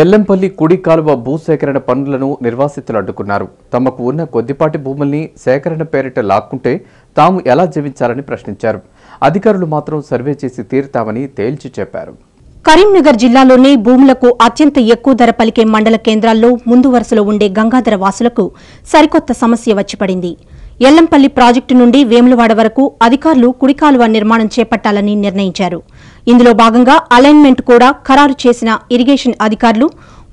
ఎల్లంపల్లి కుడి కాలువ భూసేకరణ పనులను నిర్వాసితులు అడ్డుకున్నారు. తమకు ఉన్న కొద్దిపాటి భూముల్ని సేకరణ పేరిట లాక్కుంటే తాము ఎలా జీవించాలని ప్రశ్నించారు. అధికారులు మాత్రం సర్వే చేసి తీరుతామని తేల్చి చెప్పారు. కరీంనగర్ జిల్లాలోని భూములకు అత్యంత ఎక్కువ ధర పలికే మండల కేంద్రాల్లో ముందు వరుసలో ఉండే గంగాధర వాసులకు సరికొత్త సమస్య వచ్చిపడింది. ఎల్లంపల్లి ప్రాజెక్టు నుండి వేములవాడ వరకు అధికారులు కుడికాలువ నిర్మాణం చేపట్టాలని నిర్ణయించారు. ఇందులో భాగంగా అలైన్మెంట్ కూడా ఖరారు చేసిన ఇరిగేషన్ అధికారులు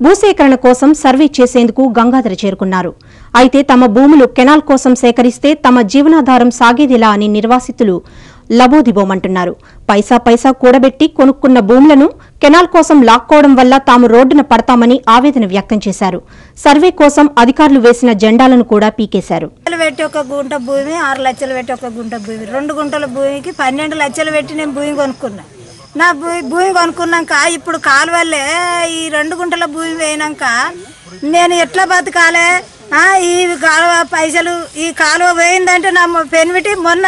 భూసేకరణ కోసం సర్వే చేసేందుకు గంగాధర చేరుకున్నారు. అయితే తమ భూములు కెనాల్ కోసం సేకరిస్తే తమ జీవనాధారం సాగేదిలా అని నిర్వాసితులు లబోదిబోమంటున్నారు. పైసా కూడబెట్టి కొనుక్కున్న భూములను కెనాల్ కోసం లాక్కోవడం వల్ల తాము రోడ్డున పడతామని ఆవేదన వ్యక్తం చేశారు. సర్వే కోసం అధికారులు వేసిన జెండాలను కూడా పీకేశారు. 1 గుంట భూమి 6 లక్షలు పెట్టి 1 గుంట భూమి 2 గుంటల భూమికి 12 లక్షలు పెట్టి నేను భూమి కొనుక్కున్నా. నా భూమి కొనుక్కున్నాక ఇప్పుడు కాలువల్లే ఈ 2 గుంటల భూమి పోయినాక నేను ఎట్లా బతకాలే? ఈ కాలువ పైసలు ఈ కాలువ పోయిందంటే నా పెనిమిటి మొన్న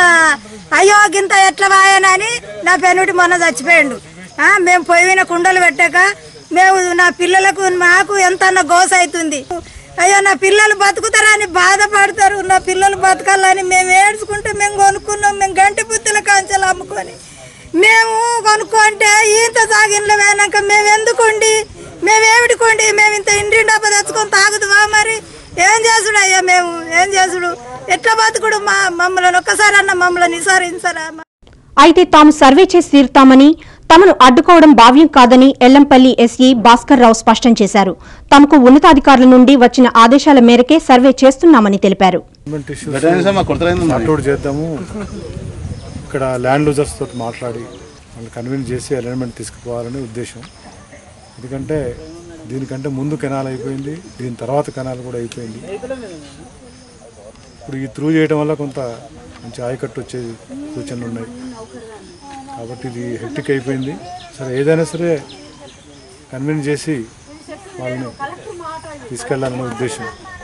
అయ్యో గింత ఎట్లా వాయనని నా పెనిమిటి మొన్న చచ్చిపోయిండు. మేము పోయిన కుండలు పెట్టాక మేము నా పిల్లలకు మాకు ఎంత గోస అవుతుంది. అయ్యో నా పిల్లలు బతుకుతారా అని బాధపడతారు. నా పిల్లలు బతకాలని మేము ఏడ్చుకుంటే మేము కొనుక్కున్నాం. మేము గంటి బుద్ధుల కాంచెలు అమ్ముకొని మేము కొనుక్కుంటే ఇంత సాగిన్లు పోయినాక మేము ఎందుకుండి మేమేమిటికోండి మేము ఇంత ఇంటి డబ్బా తెచ్చుకొని తాగుదువా? మరి ఏం చేసుడు అయ్యా? మేము ఏం చేసుడు? ఎట్లా బతుకుడు? మమ్మల్ని ఒక్కసారి అన్న మమ్మల్ని విసారించరా? అయితే తాము సర్వే చేసి తీరుతామని, తమను అడ్డుకోవడం భావ్యం కాదని ఎల్లంపల్లి ఎస్ఈ భాస్కర్ రావు స్పష్టం చేశారు. తమకు ఉన్నతాధికారుల నుండి వచ్చిన ఆదేశాల మేరకే సర్వే చేస్తున్నామని తెలిపారు. ఇక్కడ ల్యాండ్ లూజర్స్ తోటి మాట్లాడి వాళ్ళు కన్విన్స్ చేసి అలైన్మెంట్ తీసుకుపోవాలని ఉద్దేశం. ఎందుకంటే దీనికంటే ముందు కెనాల్ అయిపోయింది, దీని తర్వాత కెనాల్ కూడా అయిపోయింది. ఇప్పుడు ఈ త్రూ చేయడం వల్ల కొంత మంచి ఆయకట్టు వచ్చే సూచనలు ఉన్నాయి. కాబట్టి ఇది హెక్టిక్ అయిపోయింది. సరే ఏదైనా సరే కన్విన్స్ చేసి వాళ్ళని తీసుకెళ్లాలనే ఉద్దేశం.